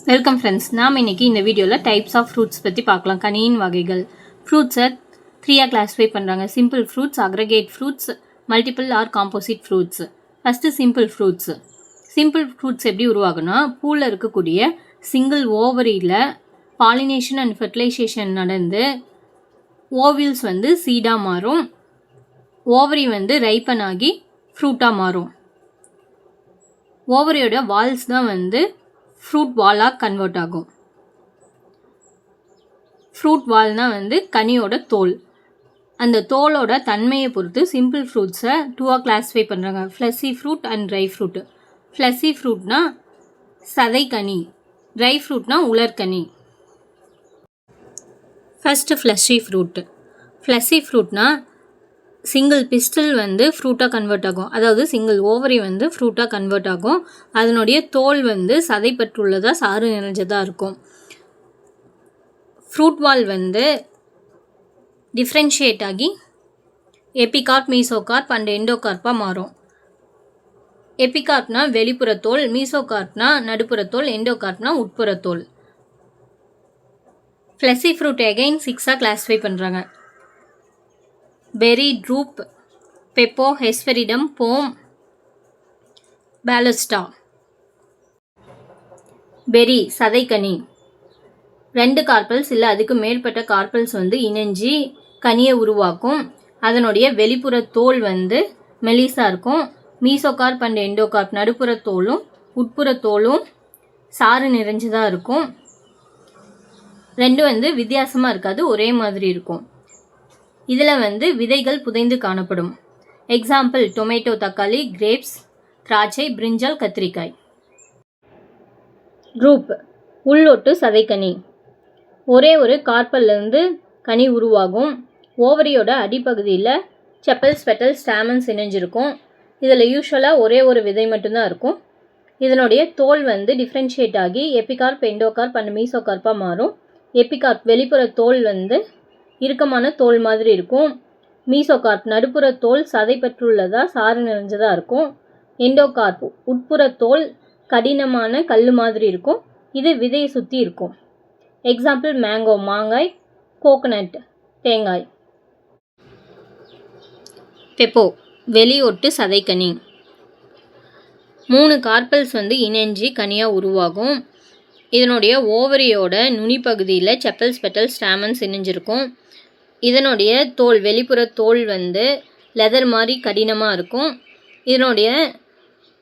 Welcome friends. நாம் இன்றைக்கி இந்த வீடியோவில் டைப்ஸ் ஆஃப் ஃப்ரூட்ஸ் பற்றி பார்க்கலாம். கனியின் வகைகள். ஃப்ரூட்ஸை 3 கிளாஸிஃபை பண்ணுறாங்க. Simple fruits, aggregate fruits, multiple or composite fruits. First simple fruits. Simple fruits எப்படி உருவாகுனா, பூவில் இருக்கக்கூடிய சிங்கிள் ஓவரியில் பாலினேஷன் அண்ட் ஃபெர்டிலைசேஷன் நடந்து ஓவில்ஸ் சீடாக மாறும். ஓவரி ரைப்பன் ஆகி ஃப்ரூட்டாக மாறும். ஓவரியோட வால்ஸ் தான் ஃப்ரூட் வாலாக கன்வெர்ட் ஆகும். ஃப்ரூட் வால்னால் கனியோட தோல். அந்த தோலோட தன்மையை பொறுத்து சிம்பிள் ஃப்ரூட்ஸை 2 கிளாஸிஃபை பண்ணுறாங்க. Fleshy fruit and dry fruit. Fleshy ஃப்ரூட்னா சதைக்கனி, ட்ரை ஃப்ரூட்னா உலர்கனி. First fleshy fruit. ஃப்ளஷி ஃப்ரூட்னா சிங்கிள் பிஸ்டில் ஃப்ரூட்டாக கன்வெர்ட் ஆகும். அதாவது சிங்கிள் ஓவரி ஃப்ரூட்டாக கன்வெர்ட் ஆகும். அதனுடைய தோல் சதைப்பற்றுள்ளதாக சாறு நிறைஞ்சதாக இருக்கும். ஃப்ரூட் வால் டிஃப்ரென்ஷியேட் ஆகி எபிகார்ப், மீசோகார்ப் அண்ட் எண்டோகார்ப்பாக மாறும். எபிகார்ப்னா வெளிப்புறத்தோல், மீசோகார்ப்னா நடுப்புறத்தோல், எண்டோகார்ப்னா உட்புறத்தோல். ஃப்ளஷி ஃப்ரூட் அகைன் 6 கிளாஸிஃபை பண்ணுறாங்க. பெரி, ட்ரூப், பெப்போ, ஹெஸ்பெரிடம், போம், பாலஸ்டா. பெரி சதைக்கனி. 2 கார்பல்ஸ் இல்லை அதுக்கு மேற்பட்ட கார்பல்ஸ் இணைஞ்சி கனியை உருவாக்கும். அதனுடைய வெளிப்புற தோல் மெலிசாக இருக்கும். மீசோகார்ப் அண்ட் எண்டோகார்ப் நடுப்புற தோலும் உட்புற தோலும் சாறு நிறைஞ்சதாக இருக்கும். ரெண்டும் வித்தியாசமாக இருக்காது, ஒரே மாதிரி இருக்கும். இதில் விதைகள் புதைந்து காணப்படும். எக்ஸாம்பிள் டொமேட்டோ, தக்காளி, கிரேப்ஸ், திராட்சை, பிரிஞ்சால், கத்திரிக்காய். ட்ரூப் உள்ளொட்டு சதைக்கனி. ஒரே ஒரு கார்பல்லேருந்து கனி உருவாகும். ஓவரியோட அடிப்பகுதியில் செப்பல்ஸ், பெட்டல்ஸ், ஸ்டாமன்ஸ் இணைஞ்சிருக்கும். இதில் யூஸ்வலாக ஒரே ஒரு விதை மட்டும்தான் இருக்கும். இதனுடைய தோல் டிஃப்ரென்ஷியேட் ஆகி எபிகார்ப், எண்டோகார்ப் அண்ட் மீசோகார்ப்பாக மாறும். எபிகார்ப் வெளிப்புற தோல் இறுக்கமான தோல் மாதிரி இருக்கும். மீசோகார்ப் நடுப்புற தோல் சதைப்பற்றுள்ளதாக சாறு நிறைஞ்சதாக இருக்கும். எண்டோகார்ப் உட்புற தோல் கடினமான கல் மாதிரி இருக்கும். இது விதையை சுற்றி இருக்கும். எக்ஸாம்பிள் மேங்கோ மாங்காய், கோகனட் தேங்காய். பெப்போ வெளியொட்டு சதைக்கனி. 3 கார்பல்ஸ் இணைஞ்சி கனியாக உருவாகும். இதனுடைய ஓவரியோட நுனிப்பகுதியில் செப்பல்ஸ், பெட்டல்ஸ், ஸ்டாமன்ஸ் இணைஞ்சிருக்கும். இதனுடைய தோல் வெளிப்புற தோல் லெதர் மாதிரி கடினமாக இருக்கும். இதனுடைய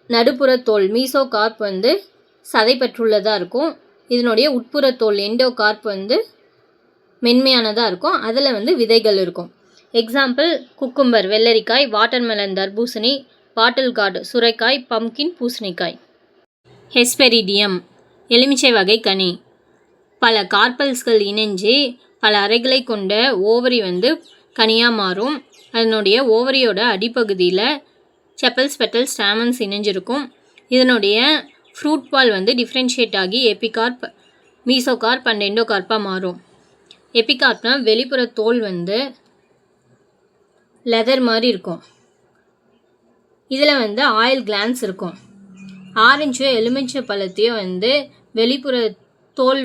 நடுப்புற தோல் மீசோகார்ப் சதைப்பற்றுள்ளதாக இருக்கும். இதனுடைய உட்புற தோல் எண்டோகார்ப் மென்மையானதாக இருக்கும். அதில் விதைகள் இருக்கும். எக்ஸாம்பிள் குக்கும்பர் வெள்ளரிக்காய், வாட்டர்மெலன் தர்பூசணி, பாட்டில் கார்டு சுரைக்காய், பம்கின் பூசணிக்காய். ஹெஸ்பெரிடியம் எலுமிச்சை வகை கனி. பல கார்பல்ஸ்கள் இணைஞ்சு பல அறைகளை கொண்ட ஓவரி கனியாக மாறும். அதனுடைய ஓவரியோட அடிப்பகுதியில் செப்பல்ஸ், பெட்டல்ஸ், ஸ்டாமன்ஸ் இணைஞ்சிருக்கும். இதனுடைய ஃப்ரூட் பால் டிஃப்ரென்ஷியேட் ஆகி எபிகார்ப், மீசோகார்ப் அண்ட் எண்டோகார்ப்பாக மாறும். எபிகார்ப்னா வெளிப்புற தோல் லெதர் மாதிரி இருக்கும். இதில் ஆயில் கிளான்ஸ் இருக்கும். ஆரஞ்சோ எலுமிச்சை பழத்தையோ வெளிப்புற தோல்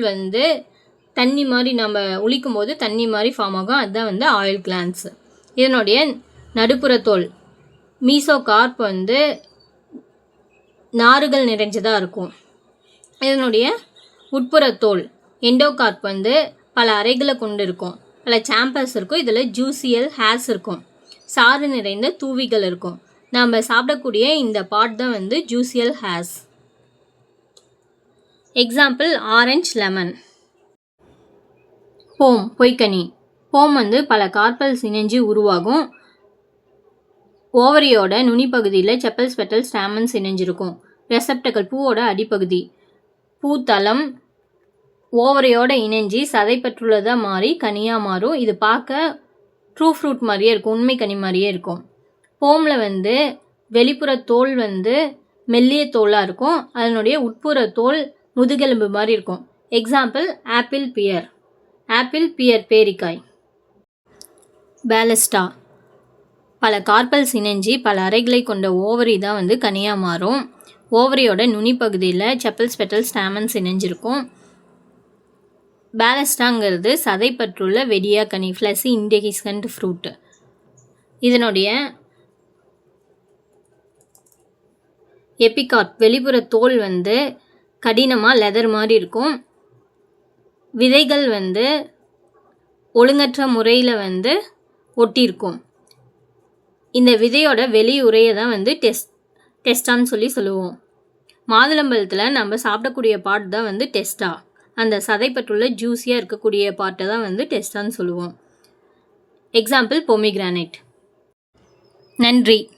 தண்ணி மாதிரி நம்ம உளிக்கும் போது தண்ணி மாதிரி ஃபார்ம் ஆகும். அதுதான் ஆயில் கிளான்ஸ். இதனுடைய நடுப்புற தோல் மீசோகார்ப் நாறுகள் நிறைஞ்சதாக இருக்கும். இதனுடைய உட்புற தோல் எண்டோகார்ப் பல அறைகளை கொண்டு இருக்கும். பல சாம்பர்ஸ் இருக்கும். இதில் ஜூசியல் ஹேர்ஸ் இருக்கும். சாறு நிறைந்த தூவிகள் இருக்கும். நம்ம சாப்பிடக்கூடிய இந்த பார்ட் தான் ஜூசியல் ஹேர்ஸ். Example orange, lemon. போம் பொய்க்கனி. போம் பல கார்பல்ஸ் இணைஞ்சு உருவாகும். ஓவரியோட நுனிப்பகுதியில் செப்பல்ஸ், பெட்டல்ஸ், ஸ்டாமன்ஸ் இணைஞ்சிருக்கும். ரெசப்டக்கல் பூவோட அடிப்பகுதி. பூத்தளம் ஓவரியோட இணைஞ்சி சதைப்பற்றுள்ளதாக மாறி கனியாக மாறும். இது பார்க்க ட்ரூ ஃப்ரூட் மாதிரியே இருக்கும், உண்மை கனி மாதிரியே இருக்கும். போமில் வெளிப்புற தோல் மெல்லிய தோலாக இருக்கும். அதனுடைய உட்புற தோல் முதுகெலும்பு மாதிரி இருக்கும். Example apple, pear. Apple, pear பேரிக்காய். பாலஸ்டா பல கார்பல்ஸ் இணைஞ்சி பல அறைகளை கொண்ட ஓவரி தான் கனியாக மாறும். ஓவரியோட நுனி பகுதியில் செப்பல்ஸ் பெட்டல்ஸ் ஸ்டாமன்ஸ் இணைஞ்சிருக்கும். பேலஸ்டாங்கிறது சதைப்பற்றுள்ள வெடியா கனி, ஃப்ளஸி இன்டெகிஸ்கண்ட் ஃப்ரூட். இதனுடைய எபிகார்ப் வெளிப்புற தோல் வந்து கடினமாக லெதர் மாதிரி இருக்கும். விதைகள் வந்து ஒழுங்கற்ற முறையில் வந்து ஒட்டியிருக்கும். இந்த விதையோட வெளி உரையை தான் வந்து டெஸ்டான்னு சொல்லுவோம். மாதுளம்பழத்தில் நம்ம சாப்பிடக்கூடிய பார்ட் தான் வந்து டெஸ்டா. அந்த சதைப்பற்றுள்ள ஜூஸியாக இருக்கக்கூடிய பார்ட்டை தான் வந்து டெஸ்டான்னு சொல்லுவோம். எக்ஸாம்பிள் பொமிகிரானேட். நன்றி.